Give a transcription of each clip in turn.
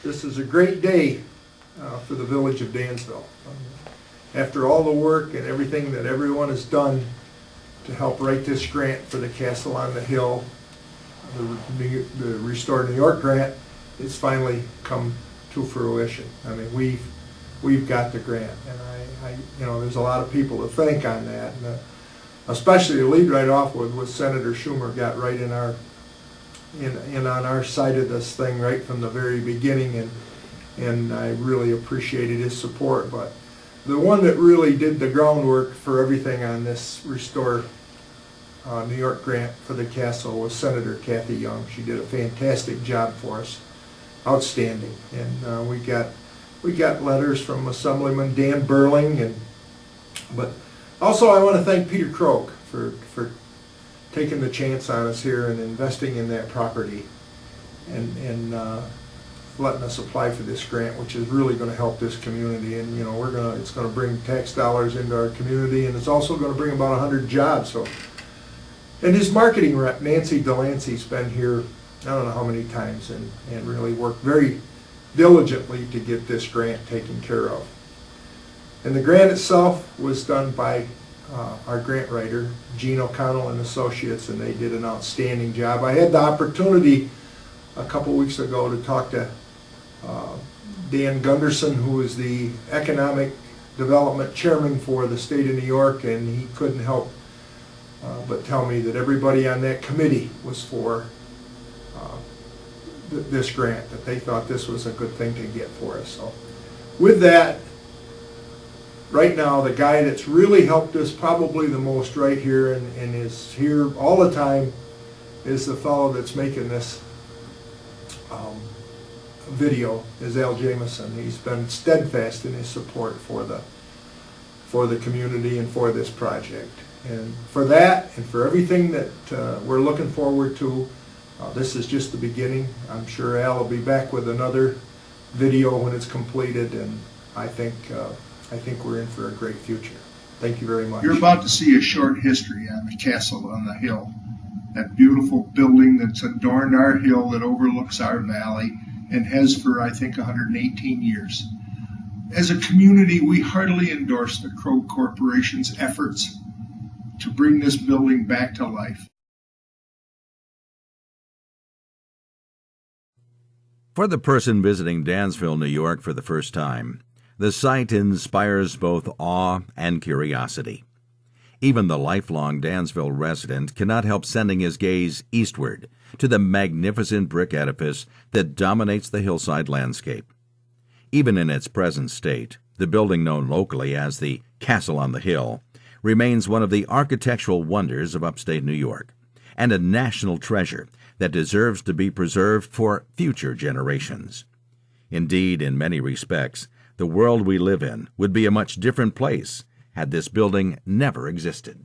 This is a great day for the village of Dansville. After all the work and everything that everyone has done to help write this grant for the Castle on the Hill, the Restore New York grant, it's finally come to fruition. I mean, we've got the grant, and there's a lot of people to thank on that, and especially to lead right off with Senator Schumer got right in on our side of this thing right from the very beginning, and I really appreciated his support. But the one that really did the groundwork for everything on this Restore New York grant for the castle was Senator Kathy Young. She did a fantastic job for us, outstanding. And we got letters from Assemblyman Dan Burling, but also I want to thank Peter Krogh for taking the chance on us here and investing in that property and letting us apply for this grant, which is really going to help this community. And it's going to bring tax dollars into our community, and it's also going to bring about 100 jobs. So, and his marketing rep, Nancy Delancey's been here I don't know how many times and really worked very diligently to get this grant taken care of. And the grant itself was done by our grant writer, Gene O'Connell and Associates, and they did an outstanding job. I had the opportunity a couple weeks ago to talk to Dan Gunderson, who is the Economic Development Chairman for the state of New York, and he couldn't help but tell me that everybody on that committee was for this grant, that they thought this was a good thing to get for us. So with that, right now, the guy that's really helped us probably the most right here and is here all the time is the fellow that's making this video, is Al Jameson. He's been steadfast in his support for the community and for this project. And for that and for everything that we're looking forward to, this is just the beginning. I'm sure Al will be back with another video when it's completed, and I think we're in for a great future. Thank you very much. You're about to see a short history on the Castle on the Hill, that beautiful building that's adorned our hill that overlooks our valley and has for, I think, 118 years. As a community, we heartily endorse the Krogh Corporation's efforts to bring this building back to life. For the person visiting Dansville, New York for the first time, the site inspires both awe and curiosity. Even the lifelong Dansville resident cannot help sending his gaze eastward to the magnificent brick edifice that dominates the hillside landscape. Even in its present state, the building known locally as the Castle on the Hill remains one of the architectural wonders of upstate New York, and a national treasure that deserves to be preserved for future generations. Indeed, in many respects, the world we live in would be a much different place had this building never existed.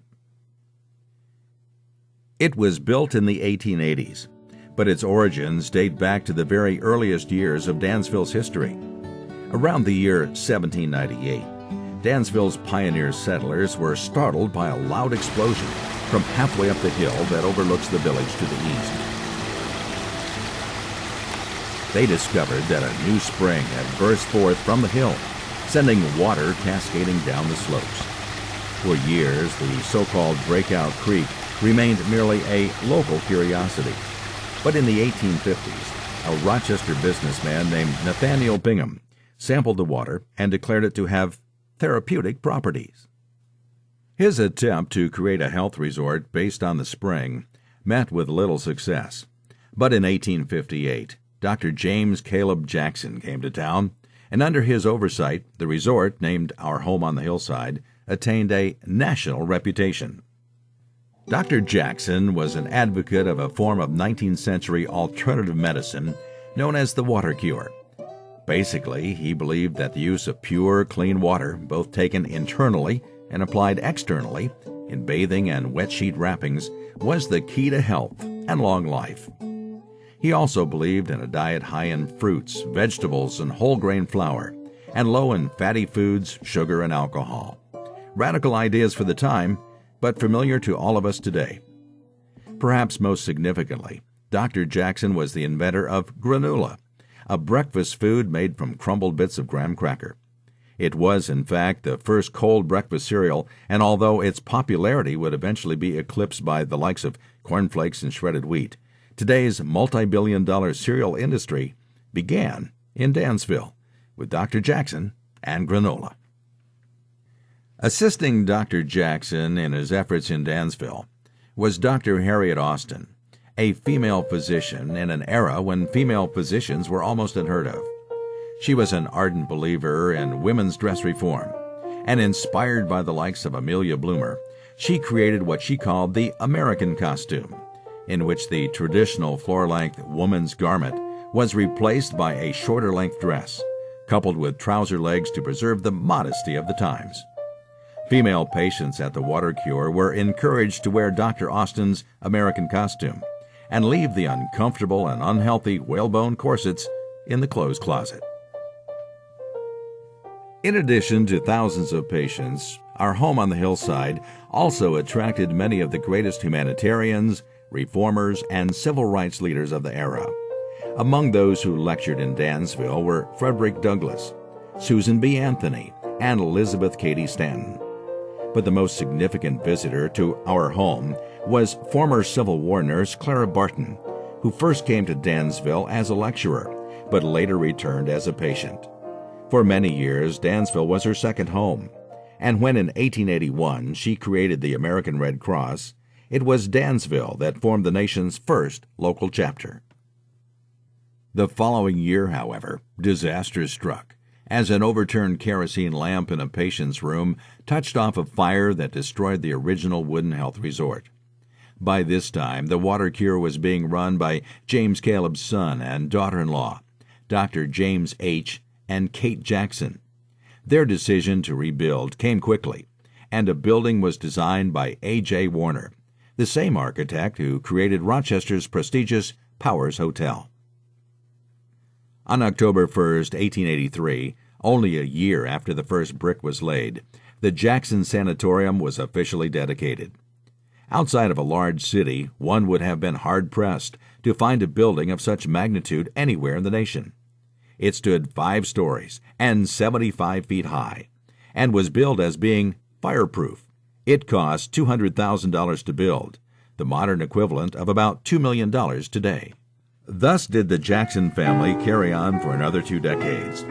It was built in the 1880s, but its origins date back to the very earliest years of Dansville's history. Around the year 1798, Dansville's pioneer settlers were startled by a loud explosion from halfway up the hill that overlooks the village to the east. They discovered that a new spring had burst forth from the hill, sending water cascading down the slopes. For years, the so-called Breakout Creek remained merely a local curiosity. But in the 1850s, a Rochester businessman named Nathaniel Bingham sampled the water and declared it to have therapeutic properties. His attempt to create a health resort based on the spring met with little success. But in 1858, Dr. James Caleb Jackson came to town, and under his oversight, the resort, named Our Home on the Hillside, attained a national reputation. Dr. Jackson was an advocate of a form of 19th century alternative medicine known as the water cure. Basically, he believed that the use of pure, clean water, both taken internally and applied externally, in bathing and wet sheet wrappings, was the key to health and long life. He also believed in a diet high in fruits, vegetables, and whole grain flour, and low in fatty foods, sugar, and alcohol. Radical ideas for the time, but familiar to all of us today. Perhaps most significantly, Dr. Jackson was the inventor of granula, a breakfast food made from crumbled bits of graham cracker. It was, in fact, the first cold breakfast cereal, and although its popularity would eventually be eclipsed by the likes of cornflakes and shredded wheat, today's multi-billion-dollar cereal industry began in Dansville with Dr. Jackson and granola. Assisting Dr. Jackson in his efforts in Dansville was Dr. Harriet Austin, a female physician in an era when female physicians were almost unheard of. She was an ardent believer in women's dress reform, and inspired by the likes of Amelia Bloomer, she created what she called the American costume, in which the traditional floor-length woman's garment was replaced by a shorter-length dress, coupled with trouser legs to preserve the modesty of the times. Female patients at the Water Cure were encouraged to wear Dr. Austin's American costume and leave the uncomfortable and unhealthy whalebone corsets in the clothes closet. In addition to thousands of patients, our home on the hillside also attracted many of the greatest humanitarians, reformers, and civil rights leaders of the era. Among those who lectured in Dansville were Frederick Douglass, Susan B. Anthony, and Elizabeth Cady Stanton. But the most significant visitor to our home was former Civil War nurse Clara Barton, who first came to Dansville as a lecturer, but later returned as a patient. For many years, Dansville was her second home, and when in 1881 she created the American Red Cross, it was Dansville that formed the nation's first local chapter. The following year, however, disaster struck, as an overturned kerosene lamp in a patient's room touched off a fire that destroyed the original wooden health resort. By this time, the Water Cure was being run by James Caleb's son and daughter-in-law, Dr. James H. and Kate Jackson. Their decision to rebuild came quickly, and a building was designed by A.J. Warner, the same architect who created Rochester's prestigious Powers Hotel. On October 1, 1883, only a year after the first brick was laid, the Jackson Sanatorium was officially dedicated. Outside of a large city, one would have been hard-pressed to find a building of such magnitude anywhere in the nation. It stood 5 stories and 75 feet high, and was billed as being fireproof. It cost $200,000 to build, the modern equivalent of about $2 million today. Thus did the Jackson family carry on for another 2 decades.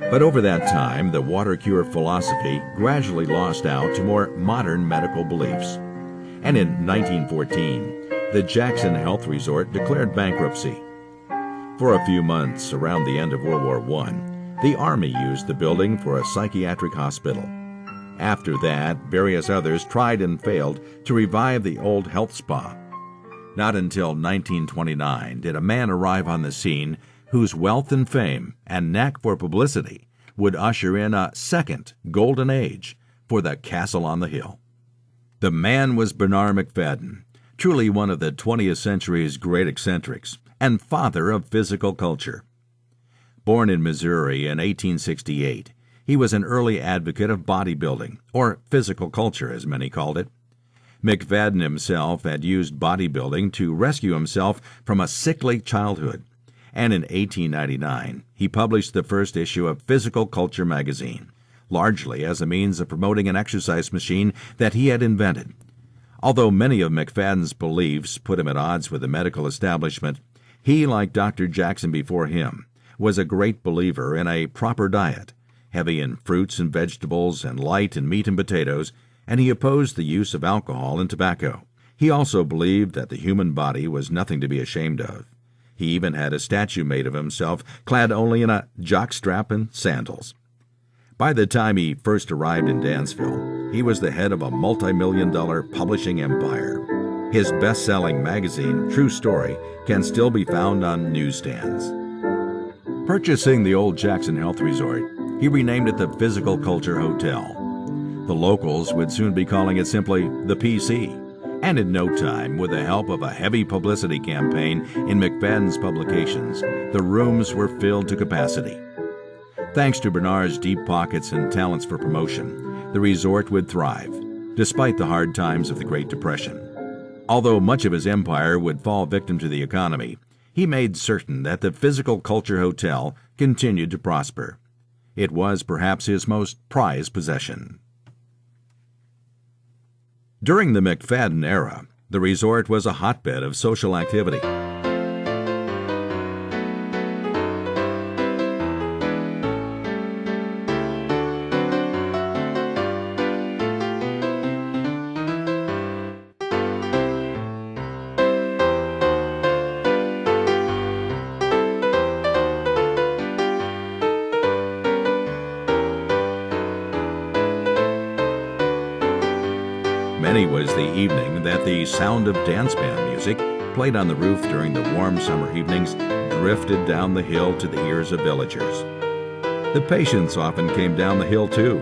But over that time, the Water Cure philosophy gradually lost out to more modern medical beliefs. And in 1914, the Jackson Health Resort declared bankruptcy. For a few months around the end of World War I, the Army used the building for a psychiatric hospital. After that, various others tried and failed to revive the old health spa. Not until 1929 did a man arrive on the scene whose wealth and fame and knack for publicity would usher in a second golden age for the Castle on the Hill. The man was Bernard McFadden, truly one of the 20th century's great eccentrics and father of physical culture. Born in Missouri in 1868, he was an early advocate of bodybuilding, or physical culture as many called it. McFadden himself had used bodybuilding to rescue himself from a sickly childhood, and in 1899 he published the first issue of Physical Culture magazine, largely as a means of promoting an exercise machine that he had invented. Although many of McFadden's beliefs put him at odds with the medical establishment, he, like Dr. Jackson before him, was a great believer in a proper diet, heavy in fruits and vegetables and light in meat and potatoes, and he opposed the use of alcohol and tobacco. He also believed that the human body was nothing to be ashamed of. He even had a statue made of himself, clad only in a jockstrap and sandals. By the time he first arrived in Dansville, he was the head of a multi-million-dollar publishing empire. His best-selling magazine, True Story, can still be found on newsstands. Purchasing the old Jackson Health Resort, he renamed it the Physical Culture Hotel. The locals would soon be calling it simply the PC. And in no time, with the help of a heavy publicity campaign in McFadden's publications, the rooms were filled to capacity. Thanks to Bernard's deep pockets and talents for promotion, the resort would thrive, despite the hard times of the Great Depression. Although much of his empire would fall victim to the economy, he made certain that the Physical Culture Hotel continued to prosper. It was perhaps his most prized possession. During the McFadden era, the resort was a hotbed of social activity. Many was the evening that the sound of dance band music, played on the roof during the warm summer evenings, drifted down the hill to the ears of villagers. The patients often came down the hill too,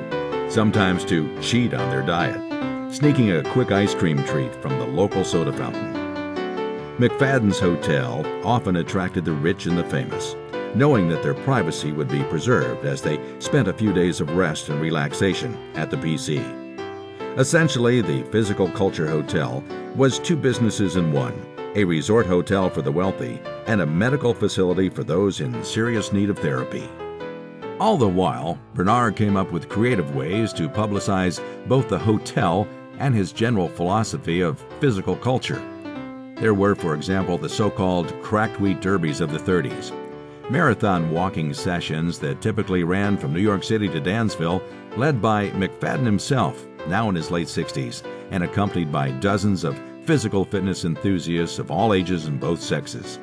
sometimes to cheat on their diet, sneaking a quick ice cream treat from the local soda fountain. McFadden's hotel often attracted the rich and the famous, knowing that their privacy would be preserved as they spent a few days of rest and relaxation at the PC. Essentially, the Physical Culture Hotel was two businesses in one, a resort hotel for the wealthy and a medical facility for those in serious need of therapy. All the while, Bernard came up with creative ways to publicize both the hotel and his general philosophy of physical culture. There were, for example, the so-called cracked wheat derbies of the 30s, marathon walking sessions that typically ran from New York City to Dansville, led by McFadden himself, now in his late 60s, and accompanied by dozens of physical fitness enthusiasts of all ages and both sexes.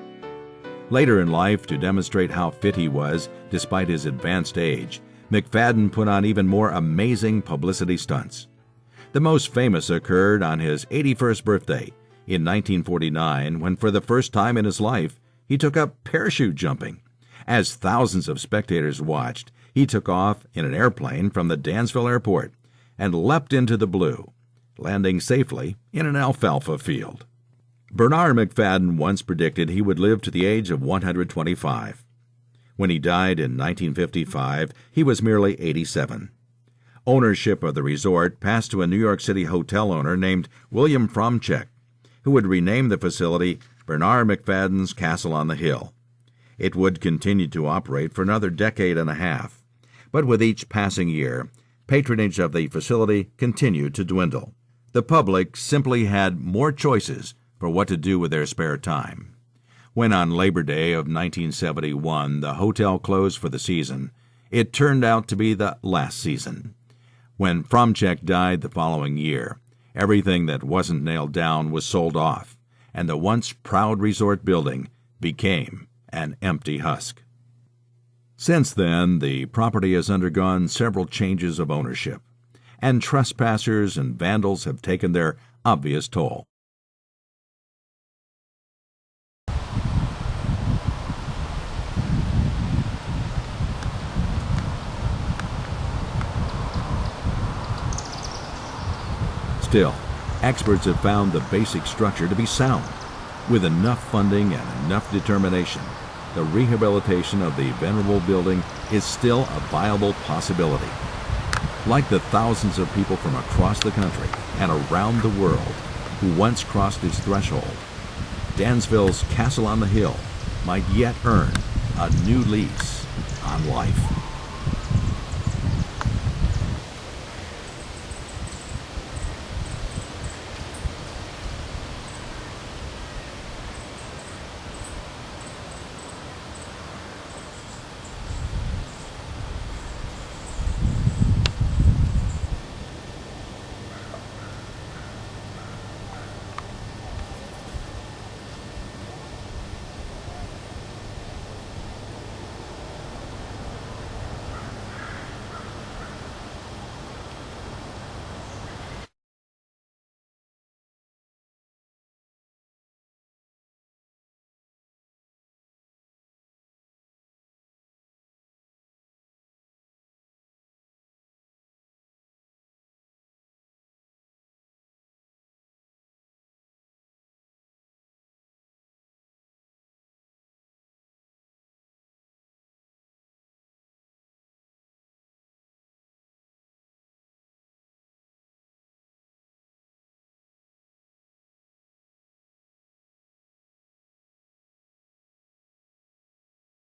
Later in life, to demonstrate how fit he was despite his advanced age, McFadden put on even more amazing publicity stunts. The most famous occurred on his 81st birthday in 1949, when for the first time in his life, he took up parachute jumping. As thousands of spectators watched, he took off in an airplane from the Dansville airport and leapt into the blue, landing safely in an alfalfa field. Bernard McFadden once predicted he would live to the age of 125. When he died in 1955, he was merely 87. Ownership of the resort passed to a New York City hotel owner named William Fromchek, who would rename the facility Bernard McFadden's Castle on the Hill. It would continue to operate for another decade and a half, but with each passing year, patronage of the facility continued to dwindle. The public simply had more choices for what to do with their spare time. When on Labor Day of 1971 the hotel closed for the season, it turned out to be the last season. When Fromchek died the following year, everything that wasn't nailed down was sold off, and the once proud resort building became an empty husk. Since then, the property has undergone several changes of ownership, and trespassers and vandals have taken their obvious toll. Still, experts have found the basic structure to be sound. With enough funding and enough determination, the rehabilitation of the venerable building is still a viable possibility. Like the thousands of people from across the country and around the world who once crossed its threshold, Dansville's Castle on the Hill might yet earn a new lease on life.